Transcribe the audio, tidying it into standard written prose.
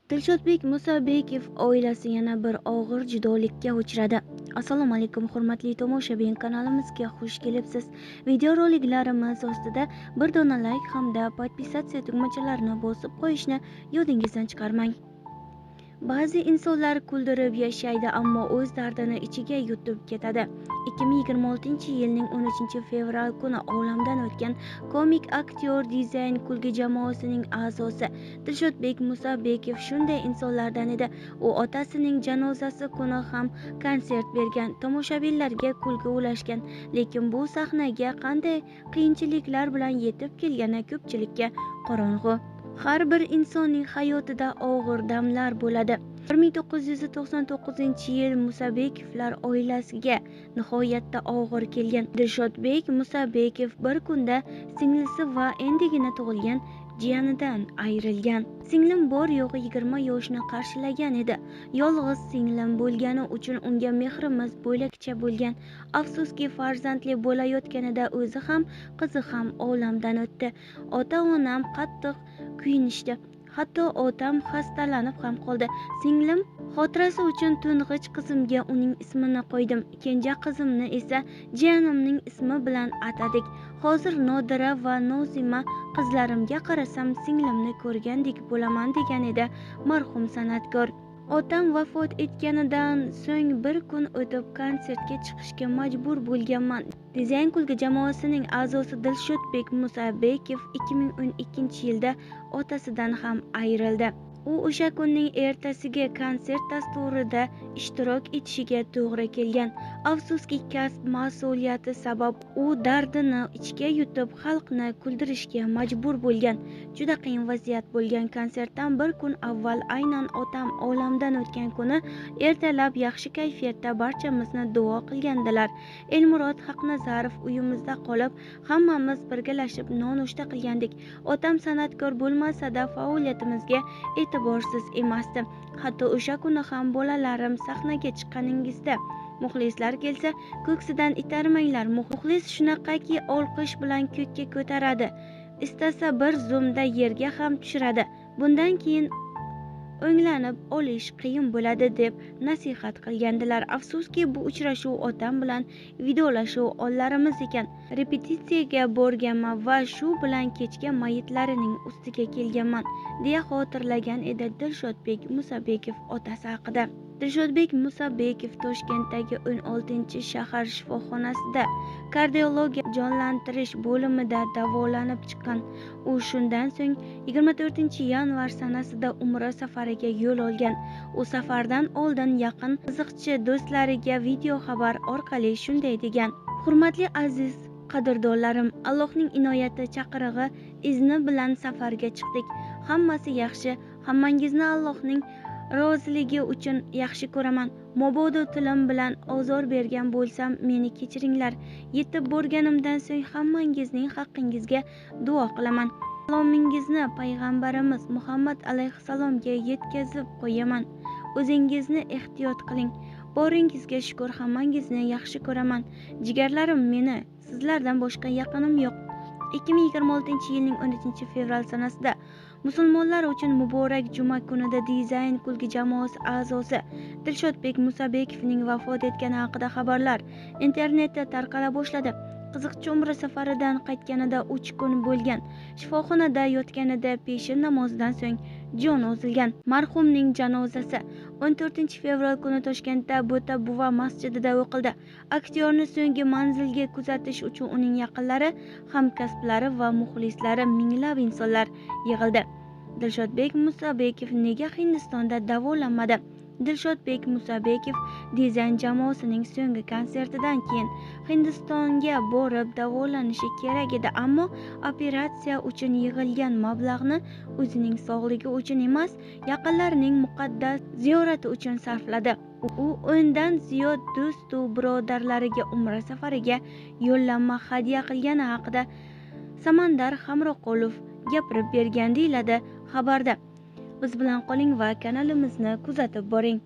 Dilshodbek Musabekov oilasi yana bir og'ir judolikka uchradi. Assalomu alaykum hurmatli tomoshabin, kanalimizga xush kelibsiz. Videoroliklarimiz ostida bir dona like hamda podpisatsiya tugmachalarini bosib qo'yishni yodingizdan chiqarmang. Ba'zi insonlar kuldirib yashaydi, ammo o'z dardini ichiga yutib ketadi. 2026-yilning 13-fevral kuni olamdan o'tgan komik aktyor dizayn kulgi jamoasining a'zosi Dilshodbek Musabekov shunday insonlardan edi. U otasining janozasi kuni ham konsert bergan, tomoshabinlarga kulgi ulashgan, lekin bu sahnaga qanday qiyinchiliklar bilan yetib kelgani ko'pchilikka qorong'u. Har bir insonning hayotida og'ir damlar bo'ladi. 1999-yil Musabekovlar oilasiga nihoyatda og'ir kelgan. Dilshodbek Musabekov bir kunda singlisi va endigina tug'ilgan jiyanidan ayrilgan. Singlim bor yo'g'i 20 yoshni qarshilagan edi. Yolg'iz singlim bo'lgani uchun unga mehrimiz bo'lakcha bo'lgan. Afsuski, farzandli bo'layotganida o'zi ham, qizi ham olamdan o'tdi. Ota-onam qattiq kuyinishdi. Hatto otam xastalanib ham qoldi. Singlim xotirasi uchun to'ng'ich qizimga uning ismini qo'ydim. Kenja qizimni esa jiyanimning ismi bilan atadik. Hozir Nodira va Nozima qizlarimga qarasam singlimni ko'rgandek bo'laman, degan edi marhum san'atkor. Otam vafot etganidan so'ng bir kun o'tib konsertga chiqishga majbur bo'lganman. Dizayn kulgi jamoasining a'zosi Dilshodbek Musabekov 2012-yilda otasidan ham ayrildi. U o'sha kunning ertasiga konsert dasturida ishtirok etishiga to'g'ri kelgan. Afsuski, kasb mas'uliyati sabab u dardini ichga yutib xalqni kuldirishga majbur bo'lgan. Juda qiyin vaziyat bo'lgan. Konsertdan bir kun avval, aynan otam olamdan o'tgan kuni ertalab yaxshi kayfiyatda barchamizni duo qilgandilar. Elmurod Haqnazarov uyimizda qolib, hammamiz birgalashib nonushta qilgandik. Otam san'atkor bo'lmasa-da faoliyatimizga e'tiborsiz emasdi. Hatto o'sha kuni ham bolalarim sahnaga chiqqaningizda muxlislar kelsa ko'ksidan itarmanglar. Muxlis shunaqaki olqish bilan ko'kka ko'taradi. Istasa bir zumda yerga ham tushiradi. Bundan keyin o'nglanib olish qiyin bo'ladi deb nasihat qilgandilar. Afsuski, bu uchrashuv otam bilan vidolashuv onlarimiz ekan. Repetitsiyaga borganman va shu bilan kechga mayitlarining ustiga kelganman, deya xotirlagan edi Dilshodbek Musabekov otasi haqida. Dilshodbek Musabekov Toshkentdagi 16-shahar shifoxonasida kardiologiya jonlantirish bo'limida davolanib chiqqan. U shundan so'ng 24-yanvar sanasida Umra safariga yo'l olgan. U safardan oldin yaqin qiziqchi do'stlariga video xabar orqali shunday degan: "Hurmatli aziz qadrdonlarim, Allohning inoyati chaqirig'i izni bilan safarga chiqdik. Hammasi yaxshi. Hammangizni Allohning roziligi uchun yaxshi ko'raman. Mabodo tilim bilan ozor bergan bo'lsam, meni kechiringlar. Yetib borganimdan so'ng hammangizning haqqingizga duo qilaman. Salomingizni payg'ambarimiz Muhammad alayhissalomga yetkazib qo'yaman. O'zingizni ehtiyot qiling. Boringizga shukr, hammangizni yaxshi ko'raman. Jigarlarim, meni sizlardan boshqa yaqinim yo'q." 2026-yilning 13-fevral sanasida musulmonlar uchun muborak juma kunida dizayn kulgi jamoasi a'zosi Dilshodbek Musabekovning vafot etgani haqida xabarlar internetda tarqala boshladi. Qiziqchi Umra safaridan qaytganida 3 kun bo'lgan. Shifoxonada yotganida peshin namozidan so'ng joni uzilgan. Marhumning janozasi 14-fevral kuni Toshkentda Bo'ta buva masjidida o'qildi. Aktyorni so'nggi manzilga kuzatish uchun uning yaqinlari, hamkasblari va muxlislari, minglab insonlar yig'ildi. Dilshodbek Musabekov nega Hindistonda davolanmadi? Dilshodbek Musabekov dizayn jamoasining so'nggi konsertidan keyin Hindistonga borib davolanishi kerak edi, ammo operatsiya uchun yig'ilgan mablag'ni o'zining sog'ligi uchun emas, yaqinlarining muqaddas ziyorati uchun sarfladi. U 10 dan ziyod do'stu birodarlariga Umra safariga yo'llanma hadya qilgani haqida Samandar Hamroqulov gapirib bergan, deyiladi xabarda. Biz bilan qoling va kanalimizni kuzatib boring.